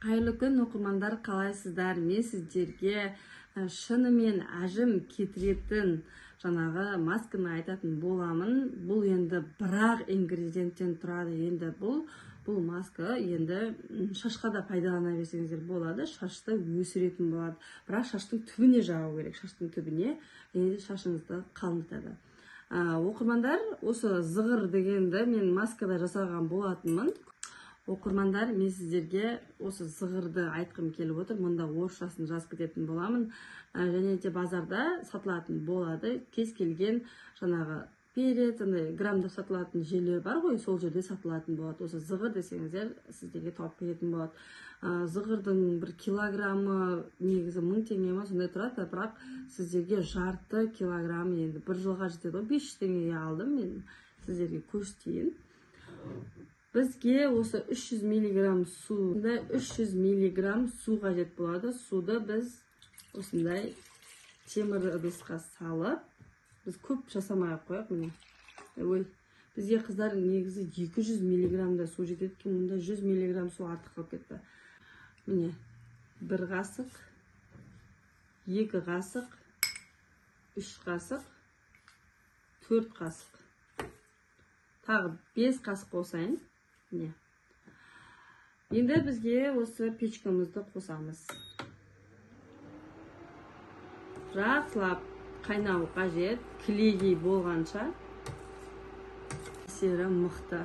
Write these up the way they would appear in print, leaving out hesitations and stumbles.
Қайырлы күн оқырмандар, қалайсыздар? Мен сіздерге шынымен әжім кетіретін жаңағы масканы айтатын боламын. Бұл енді бірақ ингредиенттен тұрады. Енді бұл маска енді шашқа да пайдалана берсеңіздер болады. Шашты өсіретін болады. Бірақ шаштың түбіне жағу керек. Шаштың түбіне шашыңызды қалыңдатады. Оқырмандар, осы зығыр дегенді мен маскада жасаған болатынмын. Оқырмандар, мен сіздерге осы зығырды айтқым келіп отыр. Мұнда орысшасын жазып кететін боламын. Және де базарда сатылатын болады. Кез келген жаңағы перец, грамда сатылатын жерлер бар ғой, сол жерде сатылатын болады. Осы зығыр десеңіздер, сіздерге тауып кететін болады. Зығырдың бір килограммы негізі 1000 теңге ма сондай тұрады, бірақ сіздерге жарты килограмм енді бір жылға жетеді ғой. 500 теңгеге алдым, мен сіздерге көрсетейін. Бізге осы 300 миллиграмм суда 300 миллиграмм су қажет болады. Суды біз осындай темір ыдысқа салып, біз көп жасамай қояйық. Міне. Бізге қыздар негізі 200 миллиграммда су жетеді екен, мұнда 100 миллиграмм су артық қалып кетті. Міне, 1 қасық, 2 қасық, 3 қасық, 4 қасық. Тағы 5 қасық қосайын. Енді бізге осы печкамызды қосамыз. Жақсылап қайнау қажет, кілегей болғанша. Әсері мықты.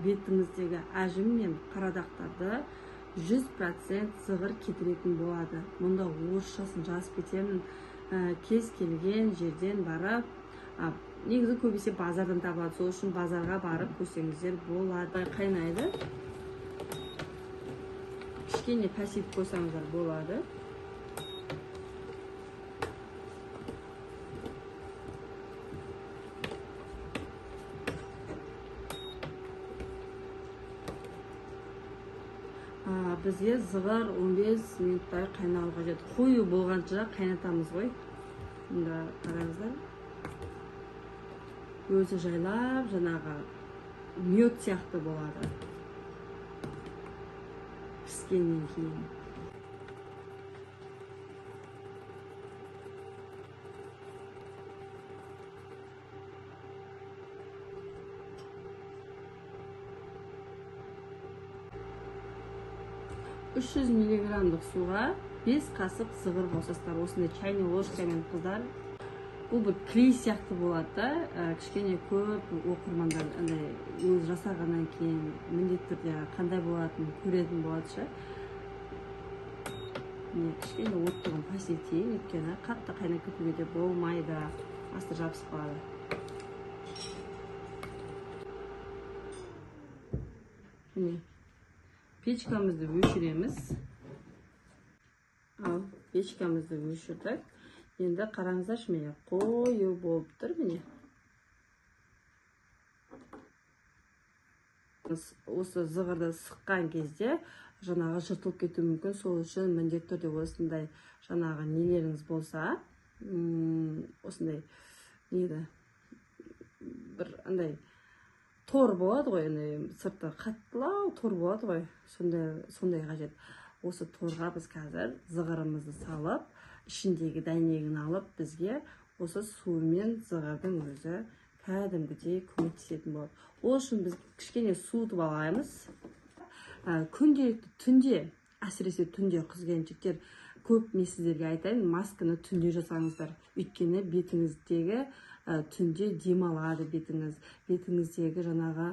Бетіңіздегі әжім мен қарадақтарды 100% зығыр кетіретін болады. Мұнда орысшасын жазып кетемін. Кез келген жерден барып, негізі көбесе базардан табылады. Сол үшін базарға барып көрсеңіздер болады. Қайнайды. Кішкене пәсіп қойсаңыздар болады. Бізге зығыр 15 минуттай қайнауы қажет. Қою болғанша қайнатамыз ғой. Мұнда қараңыздар. Өзі жайлап, жаңағы мед сияқты болады. Піскеннен кейін. $300 миллиграммдық суға 5 қасық зығыр қосасыздар. Осындай чайный ложкамен қыздар. Бұл бір клей сияқты болады да, кішкене көп оқырмандар өз жасағаннан кейін міндетті түрде қандай болатынын көретін болады. Кішкене оттығын пәсетейін, өйткені қатты қайнап кетуге де болмайды, асты жабысып қалады. Печкамызды өшіреміз. Печкамызды өшірдік. Енді қараңыздаршы, міне қою болып тұр, міне. Осы зығырды сыққан кезде жаңағы жыртылып кетуі мүмкін. Сол үшін міндетті түрде осындай жаңағы нелеріңіз болса, осындай неді, бір андай тор болады ғой, сырты қаттылау тор болады ғой, сондай қажет. Осы торға біз қазір зығырымызды салып, ішіндегі дәнегін алып, бізге осы су мен зығырдың өзі кәдімгідей көмектесетін болады. Ол үшін біз кішкене суытып алаймыз. Күнделікті түнде, әсіресе түнде қыз-келіншектер көп, мен сіздерге айтайын, масканы түнде жасаңыздар. Өйткені бетіңіздегі түнде демалады бетіңіз. Бетіңіздегі жаңағы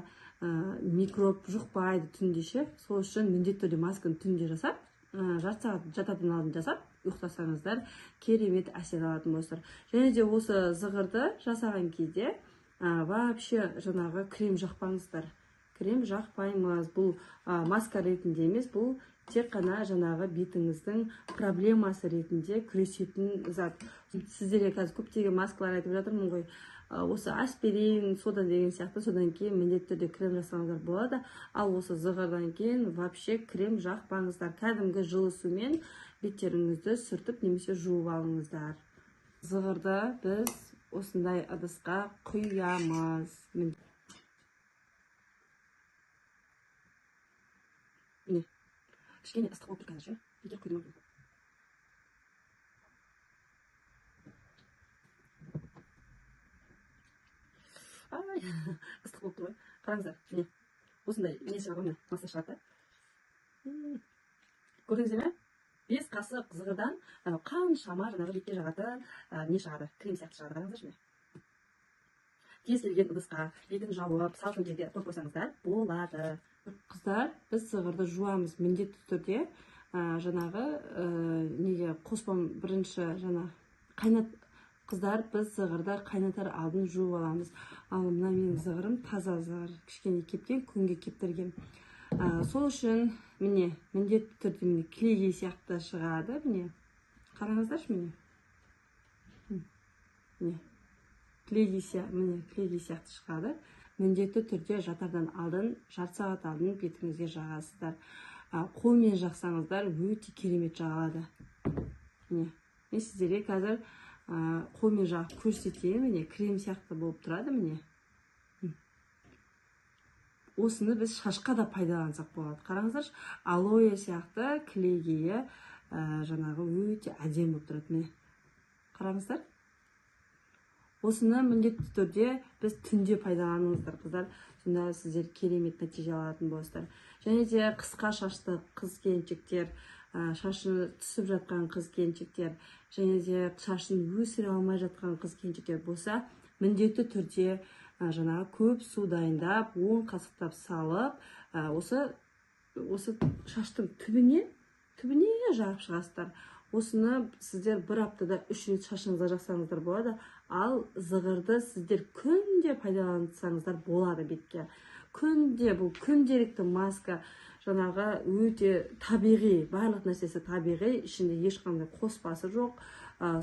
микроб жұқпайды түнде. Сол үшін міндетті түрде масканы түнде жасап, жарты сағат жататын алдын жасап, ұйықтасаңыздар керемет әсер алатын болсыздар. Және де осы зығырды жасаған кезде вообще жаңағы крем жақпаңыздар. Крем жақпаймыз. Бұл маска ретінде емес, бұл тек қана жаңағы бетіңіздің проблемасы ретінде күресетін зат. Сіздерге қазір көптеген маскалар айтып жатырмын ғой. Осы аспирин, сода деген сияқты, содан кейін міндетті түрде крем жасаңыздар болады. Ал осы зығырдан кейін вообще крем жақпаңыздар. Кәдімгі жылы сумен беттеріңізді сүртіп немесе жуып алыңыздар. Зығырды біз осындай ыдысқа құямыз. кішкене ыстық болып тұр қазір ше. Бекер құйдым екен. Ай, ыстық болып тұр ғой. Қараңыздар, міне. Осындай не шығады, міне, масса шығады. Көрдіңіздер ме? 5 қасық зығырдан қаншама жаңағы бетке жағатын не шығады, крем сияқты шығады. Қараңыздаршы міне. Кез келген ыдысқа бетін жауып, салқын жерге қойып қойсаңыздар болады. Қыздар, біз зығырды жуамыз міндетті түрде. Жаңағы неге қоспам бірінші жаңа қайнат. Қыздар, біз зығырды қайнатар алдын жуып аламыз. Ал мына менің зығырым таза зығыр, кішкене кепкен, күнге кептірген. Сол үшін міне міндетті түрде міне кілегей сияқты шығады. Міне қараңыздаршы, міне. Міне кілегей сияқты шығады. Міндетті түрде жатардан алдын, жарты сағат алдын бетіңізге жағасыздар. Қолмен жақсаңыздар өте керемет жағады. Міне мен сіздерге қазір қолмен жағып көрсетейін. Міне крем сияқты болып тұрады. Міне осыны біз шашқа да пайдалансақ болады. Қараңыздаршы, алоэ сияқты кілегейі жаңағы өте әдемі болып тұрады. Міне қараңыздар. Осыны міндетті түрде біз түнде пайдаланыңыздар, қыздар. Сонда сіздер керемет нәтиже алатын боласыздар. Және де қысқа шашты қыз-келіншектер, шашын түсіп жатқан қыз-келіншектер, және де шашын өсіре алмай жатқан қыз-келіншектер болса, міндетті түрде жаңағы көп су дайындап, 10 қасықтап салып, осы шаштың түбіне жағып шығасыздар. Осыны сіздер бір аптада 3 рет шашыңызға жақсаңыздар болады. Ал зығырды сіздер күнде пайдалансаңыздар болады бетке. Күнде, бұл күнделікті маска, жаңағы өте табиғи, барлық нәрсесі табиғи, ішінде ешқандай қоспасы жоқ.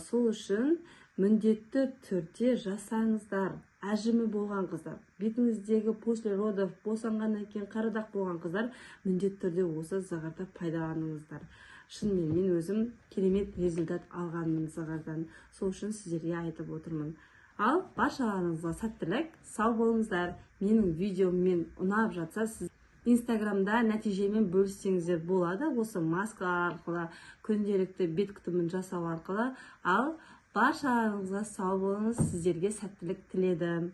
Сол үшін міндетті түрде жасаңыздар. Әжімі болған қыздар, бетіңіздегі после родов босанғаннан кейін қарадақ болған қыздар, міндетті түрде осы зығырды пайдаланыңыздар. Шынымен мен өзім керемет результат алғанмын зығырдан. Сол үшін сіздерге айтып отырмын. Ал баршаларыңызға сәттілік, сау болыңыздар. Менің видеоммен ұнап жатса, сіз Инстаграмда нәтижемен бөліссеңіздер болады. Осы маска арқылы, күнделікті бет күтімін жасау арқылы. Ал баршаларыңызға сау болыңыз, сіздерге сәттілік тіледім.